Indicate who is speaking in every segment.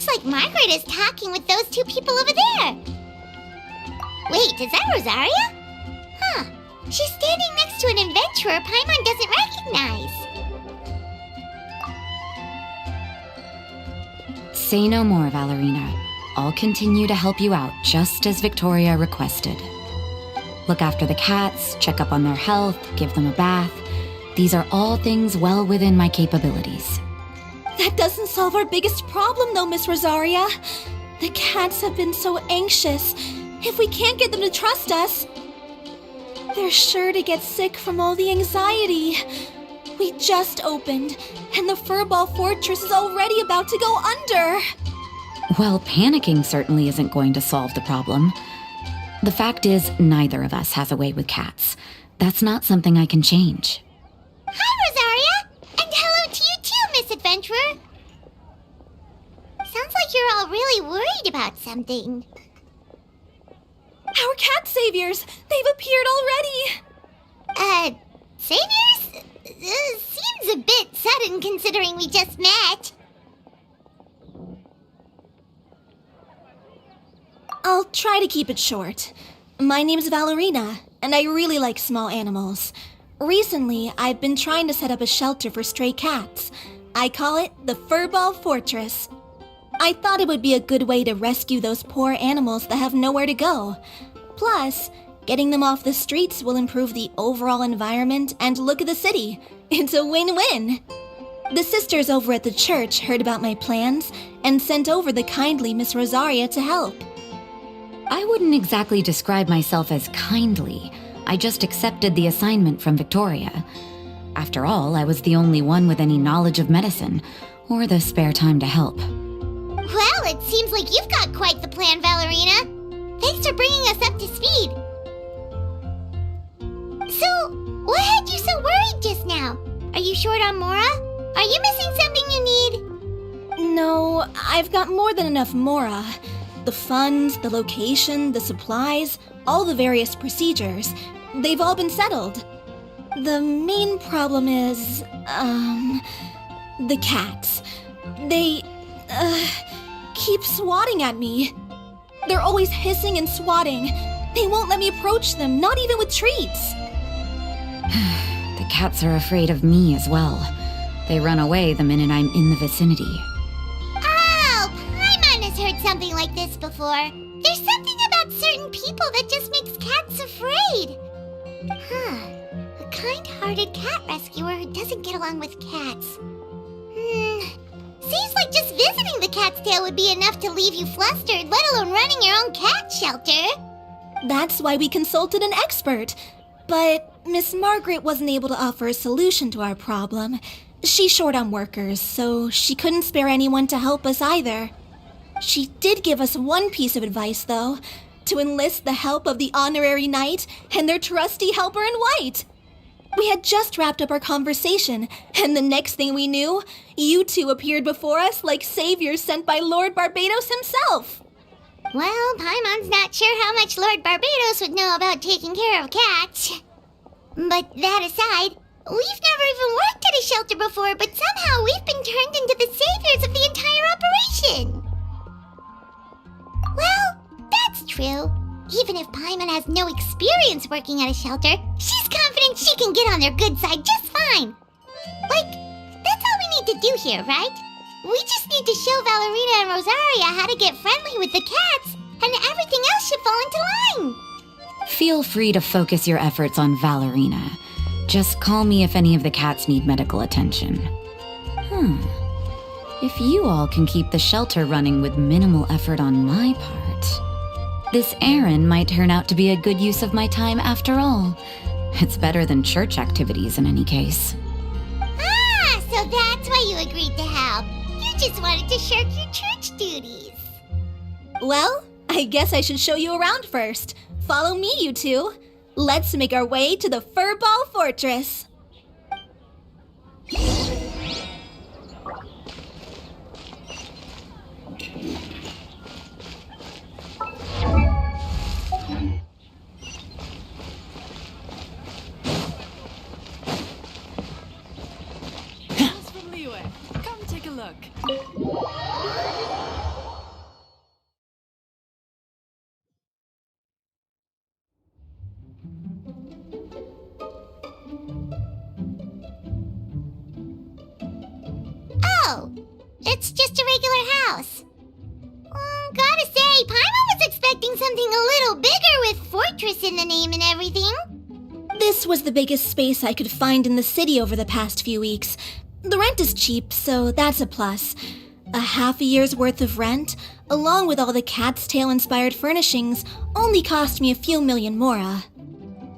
Speaker 1: like Margaret is talking with those two people over there. Wait, is that Rosaria? Huh. She's standing next to an adventurer Paimon doesn't recognize.
Speaker 2: Say no more, Valerina. I'll continue to help you out, just as Victoria requested. Look after the cats, check up on their health, give them a bath. These are all things well within my capabilities.
Speaker 3: That doesn't solve our biggest problem, though, Miss Rosaria. The cats have been so anxious. If we can't get them to trust us, they're sure to get sick from all the anxiety. We just opened, and the Furball Fortress is already about to go under.
Speaker 2: Well, panicking certainly isn't going to solve the problem. The fact is, neither of us has a way with cats. That's not something I can change.
Speaker 1: Hi, Rosaria! And hello to you too, Miss Adventurer! Sounds like you're all really worried about something.
Speaker 3: Our cat saviors! They've appeared already!
Speaker 1: Saviors? Seems a bit sudden considering we just met.
Speaker 3: I'll try to keep it short. My name's Valerina, and I really like small animals. Recently, I've been trying to set up a shelter for stray cats. I call it the Furball Fortress. I thought it would be a good way to rescue those poor animals that have nowhere to go. Plus, getting them off the streets will improve the overall environment and look of the city. It's a win-win. The sisters over at the church heard about my plans and sent over the kindly Miss Rosaria to help.
Speaker 2: I wouldn't exactly describe myself as kindly. I just accepted the assignment from Victoria. After all, I was the only one with any knowledge of medicine, or the spare time to help.
Speaker 1: Well, it seems like you've got quite the plan, Valerina. Thanks for bringing us up to speed. So, what had you so worried just now? Are you short on Mora? Are you missing something you need?
Speaker 3: No, I've got more than enough Mora. The funds, the location, the supplies, all the various procedures, they've all been settled. The main problem is, the cats. They, keep swatting at me. They're always hissing and swatting. They won't let me approach them, not even with treats.
Speaker 2: The cats are afraid of me as well. They run away the minute I'm in the vicinity.
Speaker 1: Oh, Paimon has heard something like this before. There's something about certain people that just makes cats afraid. Huh. A kind-hearted cat rescuer who doesn't get along with cats. Seems like just visiting the cat's tail would be enough to leave you flustered, let alone running your own cat shelter.
Speaker 3: That's why we consulted an expert. But Miss Margaret wasn't able to offer a solution to our problem. She's short on workers, so she couldn't spare anyone to help us either. She did give us one piece of advice, though, to enlist the help of the Honorary Knight and their trusty helper in white. We had just wrapped up our conversation, and the next thing we knew, you two appeared before us like saviors sent by Lord Barbados himself.
Speaker 1: Well, Paimon's not sure how much Lord Barbados would know about taking care of cats. But that aside, we've never even worked at a shelter before, but somehow we've been turned into the saviors of the entire operation. Well, that's true. Even if Paimon has no experience working at a shelter, she's confident she can get on their good side just fine. Like, that's all we need to do here, right? We just need to show Valerina and Rosaria how to get friendly with the cats, and everything else should fall into line.
Speaker 2: Feel free to focus your efforts on Valerina. Just call me if any of the cats need medical attention. If you all can keep the shelter running with minimal effort on my part, this errand might turn out to be a good use of my time after all. It's better than church activities in any case.
Speaker 1: Ah, so that's why you agreed to help. You just wanted to shirk your church duties.
Speaker 3: Well, I guess I should show you around first. Follow me, you two. Let's make our way to the Furball Fortress.
Speaker 4: Come take a look.
Speaker 1: Oh, it's just a regular house. Gotta say, Paimon was expecting something a little bigger with fortress in the name and everything.
Speaker 3: This was the biggest space I could find in the city over the past few weeks. The rent is cheap, so that's a plus. A half a year's worth of rent, along with all the Cat's Tail-inspired furnishings, only cost me a few million mora.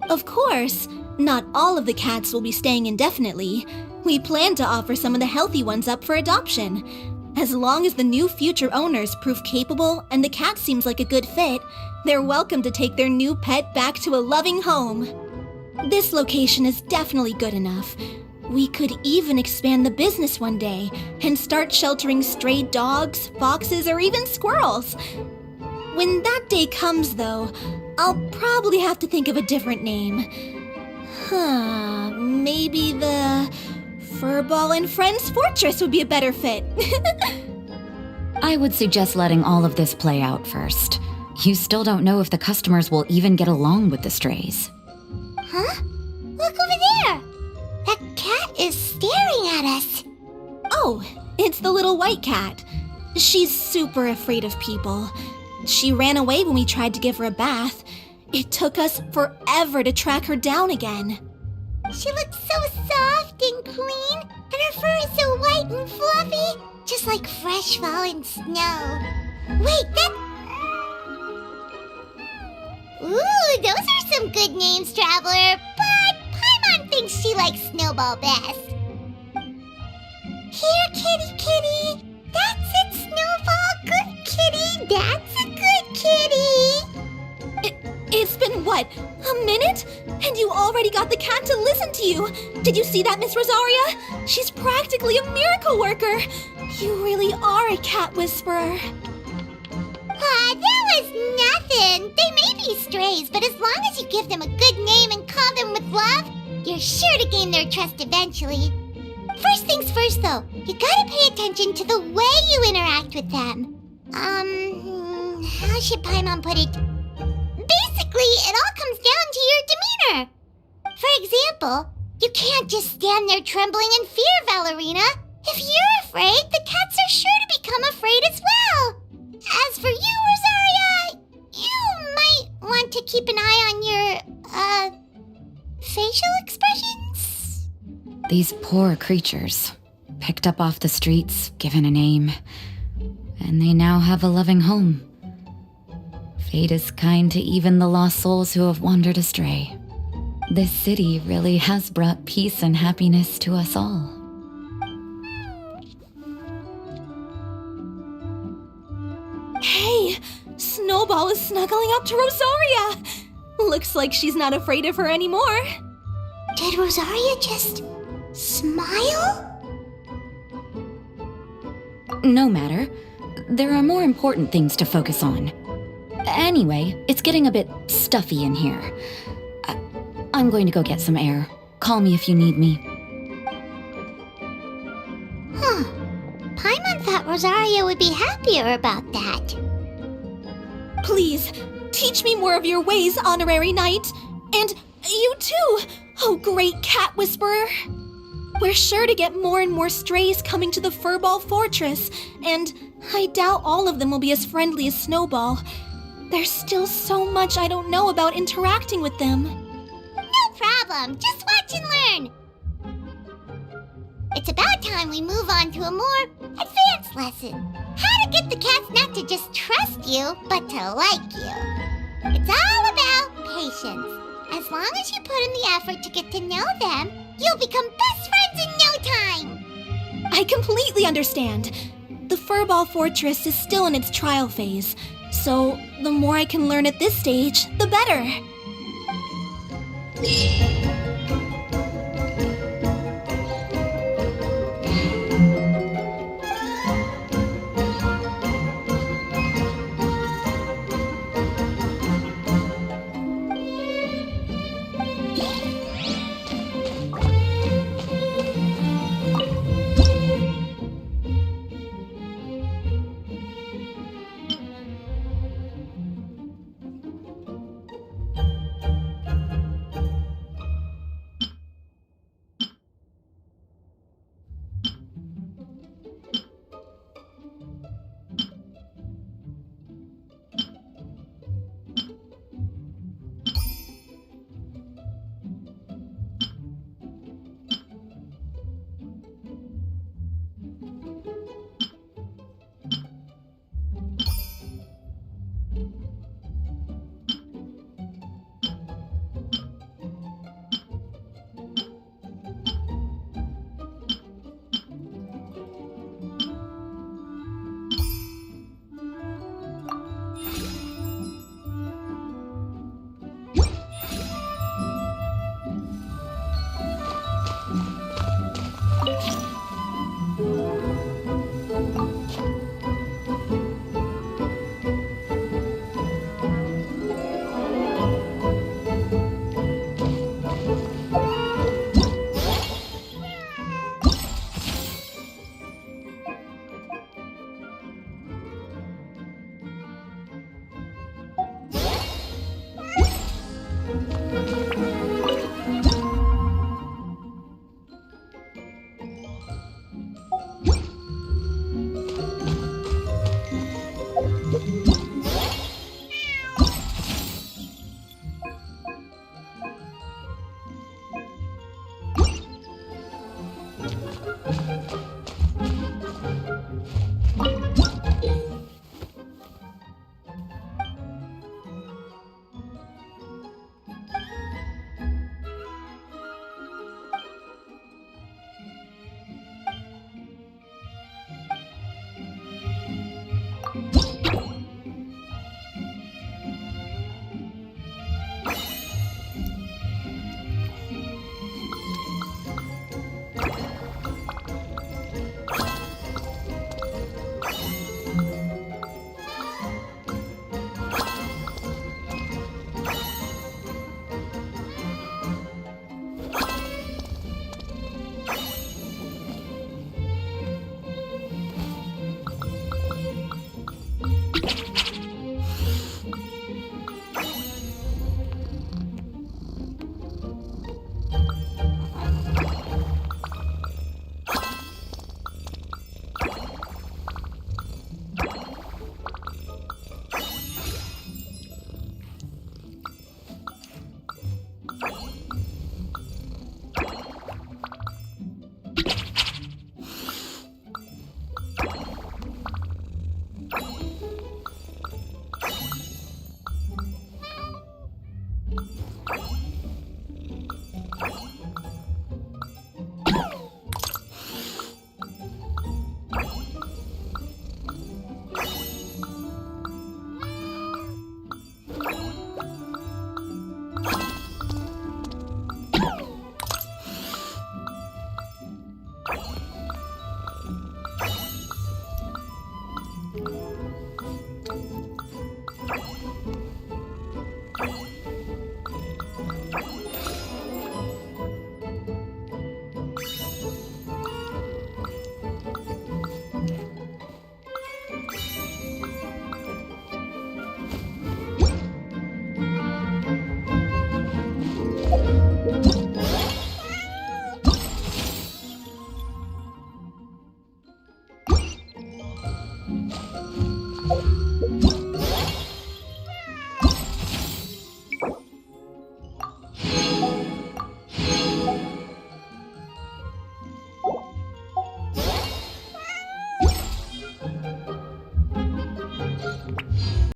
Speaker 3: Of course, not all of the cats will be staying indefinitely. We plan to offer some of the healthy ones up for adoption. As long as the new future owners prove capable and the cat seems like a good fit, they're welcome to take their new pet back to a loving home. This location is definitely good enough. We could even expand the business one day and start sheltering stray dogs, foxes, or even squirrels. When that day comes, though, I'll probably have to think of a different name. Maybe the Furball and Friends Fortress would be a better fit.
Speaker 2: I would suggest letting all of this play out first. You still don't know if the customers will even get along with the strays.
Speaker 1: Huh? Look over there! That cat is staring at us.
Speaker 3: Oh, it's the little white cat. She's super afraid of people. She ran away when we tried to give her a bath. It took us forever to track her down again.
Speaker 1: She looks so soft and clean, and her fur is so white and fluffy, just like fresh fallen snow. Wait, Ooh, those are some good names, Traveler, but Paimon thinks she likes Snowball best. Here, kitty, kitty. That's it, Snowball. Good kitty. That's a good kitty.
Speaker 3: It's been, what, a minute? And you already got the cat to listen to you. Did you see that, Miss Rosaria? She's practically a miracle worker. You really are a cat whisperer.
Speaker 1: That was nothing. They may be strays, but as long as you give them a good name and call them with love, you're sure to gain their trust eventually. First things first, though, you gotta pay attention to the way you interact with them. How should Paimon put it? Basically, it all comes down to your demeanor. For example, you can't just stand there trembling in fear, Valerina. If you're afraid, the cats are sure to become afraid as well. As for you, Rosaria, you might want to keep an eye on your, facial expressions.
Speaker 2: These poor creatures, picked up off the streets, given a name, and they now have a loving home. Fate is kind to even the lost souls who have wandered astray. This city really has brought peace and happiness to us all.
Speaker 3: Hey, Snowball is snuggling up to Rosaria. Looks like she's not afraid of her anymore.
Speaker 1: Did Rosaria just smile?
Speaker 2: No matter. There are more important things to focus on. Anyway, it's getting a bit stuffy in here. I'm going to go get some air. Call me if you need me.
Speaker 1: Paimon thought Rosaria would be happier about that.
Speaker 3: Please, teach me more of your ways, Honorary Knight. And you too, oh great cat whisperer. We're sure to get more and more strays coming to the Furball Fortress, and I doubt all of them will be as friendly as Snowball. There's still so much I don't know about interacting with them.
Speaker 1: No problem, just watch and learn. It's about time we move on to a more advanced lesson. How to get the cats not to just trust you, but to like you. It's all about patience. As long as you put in the effort to get to know them, you'll become best friends in no time.
Speaker 3: I completely understand. The Furball Fortress is still in its trial phase, so the more I can learn at this stage, the better.